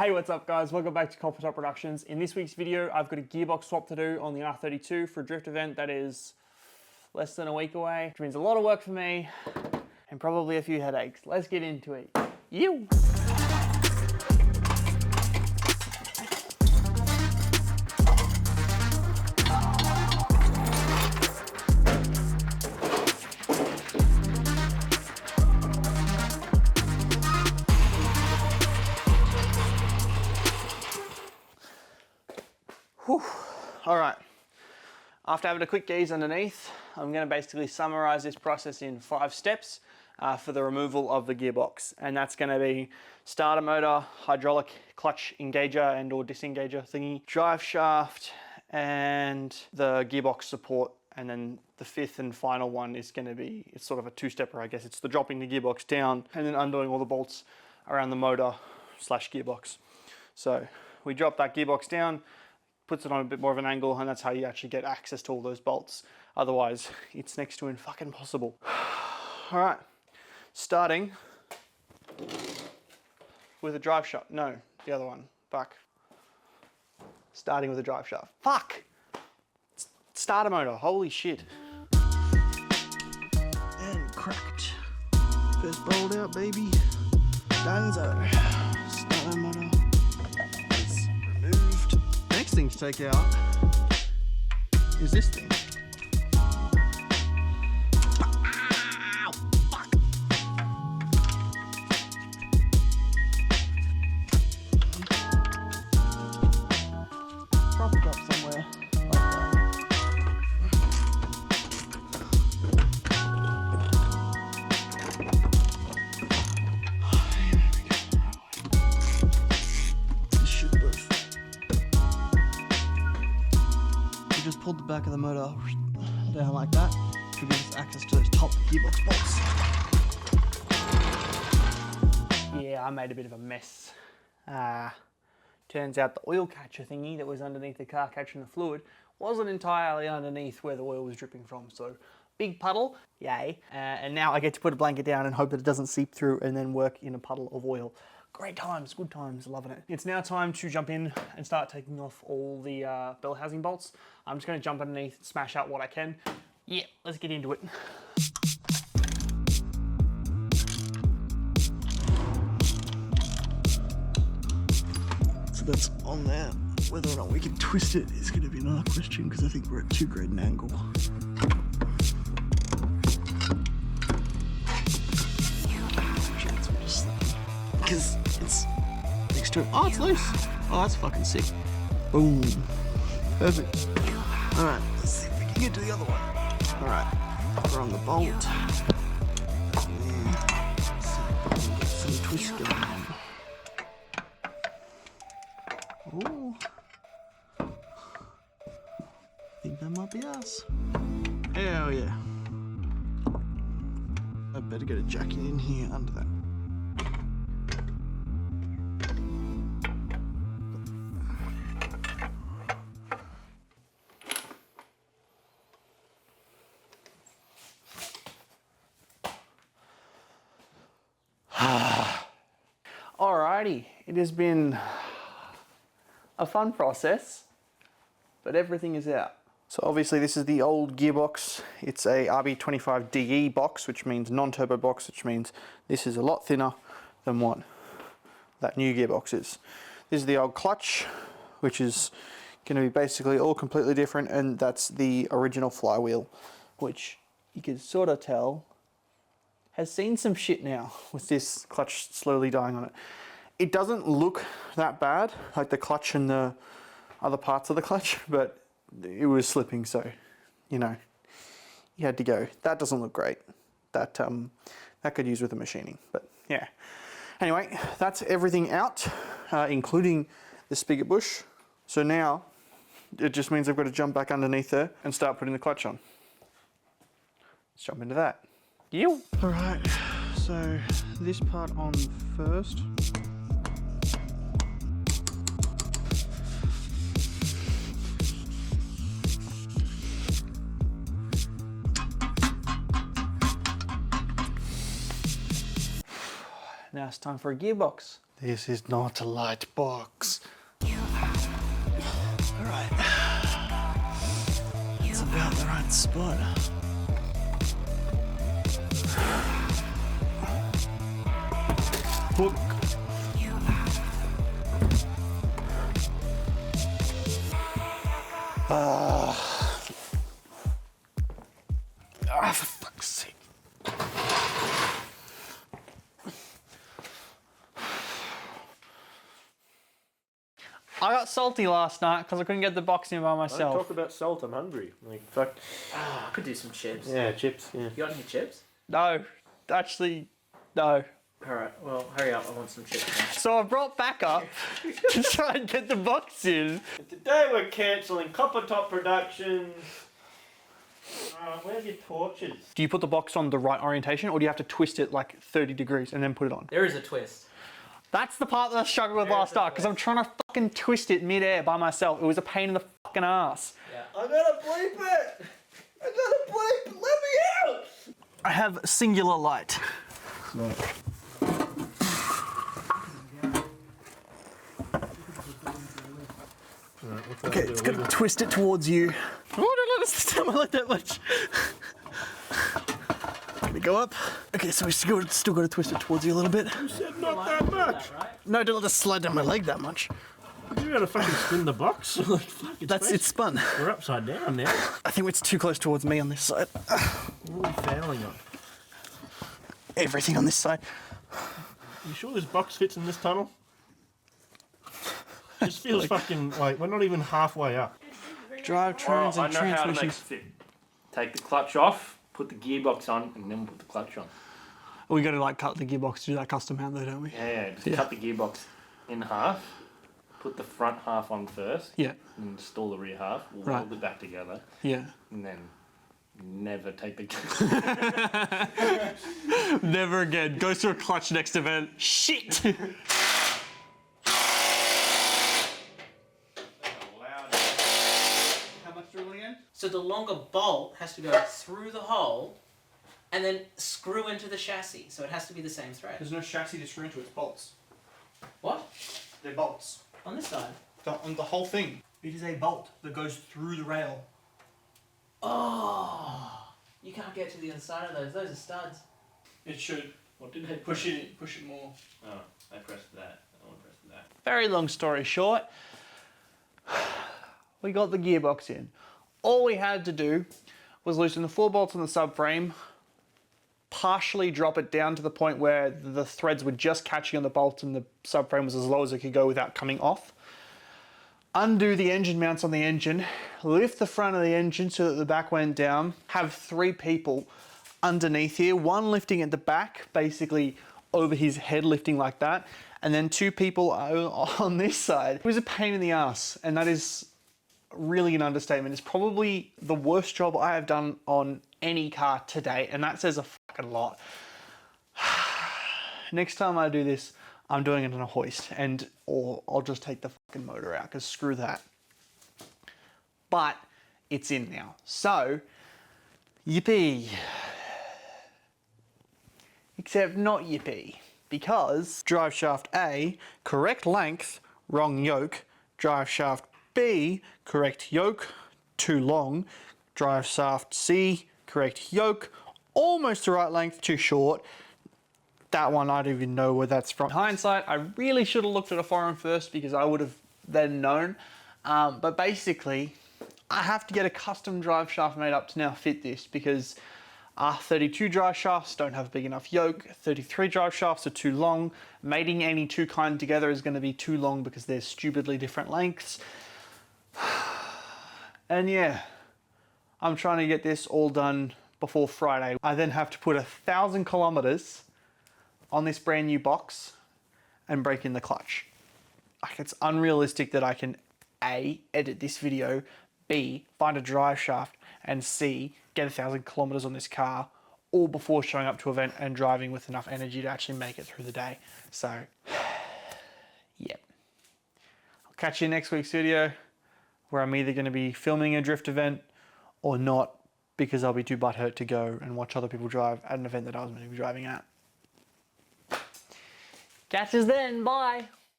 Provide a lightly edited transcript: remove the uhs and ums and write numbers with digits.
Hey, what's up guys? Welcome back to Copper Top Productions. In this week's video, I've got a gearbox swap to do on the R32 for a drift event that is less than a week away, which means a lot of work for me and probably a few headaches. Let's get into it. You. All right, after having a quick gaze underneath, I'm going to basically summarize this process in 5 steps for the removal of the gearbox. And that's going to be starter motor, hydraulic clutch engager and or disengager thingy, drive shaft, and the gearbox support. And then the 5th and final one is going to be, it's sort of a 2-stepper, I guess. It's the dropping the gearbox down and then undoing all the bolts around the motor slash gearbox. So we drop that gearbox down, puts it on a bit more of an angle, and that's how you actually get access to all those bolts. Otherwise, it's next to fucking impossible. All right, starting with a drive shaft. No, the other one, fuck. Starting with a drive shaft. Fuck! Starter motor, holy shit. And cracked. First bolt out, baby. Dunzo. Starter motor. Next thing to take out is this thing. Ow, fuck. Prop it up somewhere like that. Just pulled the back of the motor down like that to give us access to those top gearbox bolts. Yeah, I made a bit of a mess. Turns out the oil catcher thingy that was underneath the car catching the fluid wasn't entirely underneath where the oil was dripping from. So big puddle, yay. And now I get to put a blanket down and hope that it doesn't seep through and then work in a puddle of oil. Great times, good times, loving it. It's now time to jump in and start taking off all the bell housing bolts. I'm just gonna jump underneath, smash out what I can. Yeah, let's get into it. So that's on there. Whether or not we can twist it is gonna be another question because I think we're at too great an angle. Because it's next to it. Oh, it's loose. Oh, that's fucking sick. Boom. Perfect. All right, let's see if we can get to the other one. All right, we're on the bolt. Yeah. Some twist going on. Oh, I think that might be us. Hell yeah. I better get a jacket in here under that. Alrighty, it has been a fun process, but everything is out. So obviously this is the old gearbox. It's a rb25det box, which means non-turbo box, which means this is a lot thinner than what that new gearbox is. This is the old clutch, which is going to be basically all completely different, and that's the original flywheel, which you can sort of tell has seen some shit now with this clutch slowly dying on it. It doesn't look that bad, like the clutch and the other parts of the clutch, but it was slipping, so, you know, you had to go. That doesn't look great. That could use with the machining, but yeah. Anyway, that's everything out, including the spigot bush. So now, it just means I've got to jump back underneath there and start putting the clutch on. Let's jump into that. All right, so this part on first. Now it's time for a gearbox. This is not a light box. Alright. It's about the right spot. Hook. For fuck's sake. I got salty last night because I couldn't get the box in by myself. Don't talk about salt, I'm hungry. Like, fuck. Oh, I could do some chips. Yeah, chips, yeah. You got any chips? No, actually, no. Alright, well, hurry up, I want some chips now. So I brought back up to try and get the box in. Today we're cancelling Copper Top Productions. Where's your torches? Do you put the box on the right orientation or do you have to twist it like 30 degrees and then put it on? There is a twist. That's the part that I struggled with last night because I'm trying to fucking twist it mid-air by myself. It was a pain in the fucking ass. Yeah. I gotta bleep it! I gotta bleep it! Let me out! I have singular light. Okay, it's gonna twist it towards you. Oh, don't let us tell me like that much. Gonna go up. Okay, so we still got to twist it towards you a little bit. You said not that much! No, don't let us slide down my leg that much. You gotta fucking spin the box. Like, fuck, It's spun. We're upside down now. I think it's too close towards me on this side. What are we fouling on? Everything on this side. You sure this box fits in this tunnel? Just feels fucking like we're not even halfway up. Drivetrains and transmissions. fit. Take the clutch off, put the gearbox on, and then put the clutch on. We got to like cut the gearbox to do that custom mount though, don't we? Yeah, just cut the gearbox in half, put the front half on first, Yeah. and install the rear half, we'll Right. weld it back together, Yeah. and then never take the Never again. Goes to a clutch next event. Shit! How much drill again? So the longer bolt has to go through the hole and then screw into the chassis. So it has to be the same thread. There's no chassis to screw into, it's bolts. What? They're bolts. On this side? On the whole thing. It is a bolt that goes through the rail. Oh! You can't get to the inside of those. Those are studs. It should. What did they Push it more. Oh, I pressed that. I want to press that. Very long story short, we got the gearbox in. All we had to do was loosen the 4 bolts on the subframe, partially drop it down to the point where the threads were just catching on the bolt and the subframe was as low as it could go without coming off. Undo the engine mounts on the engine, lift the front of the engine so that the back went down, have 3 people underneath here, 1 lifting at the back, basically over his head lifting like that, and then 2 people on this side. It was a pain in the ass, and that is really an understatement. It's probably the worst job I have done on any car to date, and that says a fucking lot. Next time I do this, I'm doing it on a hoist, or I'll just take the fucking motor out, because screw that. But it's in now. So, yippee. Except not yippee, because drive shaft A, correct length, wrong yoke. Drive shaft B, correct yoke, too long. Drive shaft C, correct yoke, almost the right length, too short. That one, I don't even know where that's from. In hindsight, I really should have looked at a forum first because I would have then known. But basically, I have to get a custom drive shaft made up to now fit this because R32 drive shafts don't have a big enough yoke. 33 drive shafts are too long. Mating any 2 kind together is going to be too long because they're stupidly different lengths. And yeah, I'm trying to get this all done before Friday. I then have to put 1,000 kilometers on this brand new box and break in the clutch. Like, it's unrealistic that I can A, edit this video, B, find a drive shaft, and C, get 1,000 kilometers on this car, all before showing up to an event and driving with enough energy to actually make it through the day. So, yep. I'll catch you in next week's video where I'm either gonna be filming a drift event or not because I'll be too butthurt to go and watch other people drive at an event that I was meant to be driving at. Catch us then. Bye.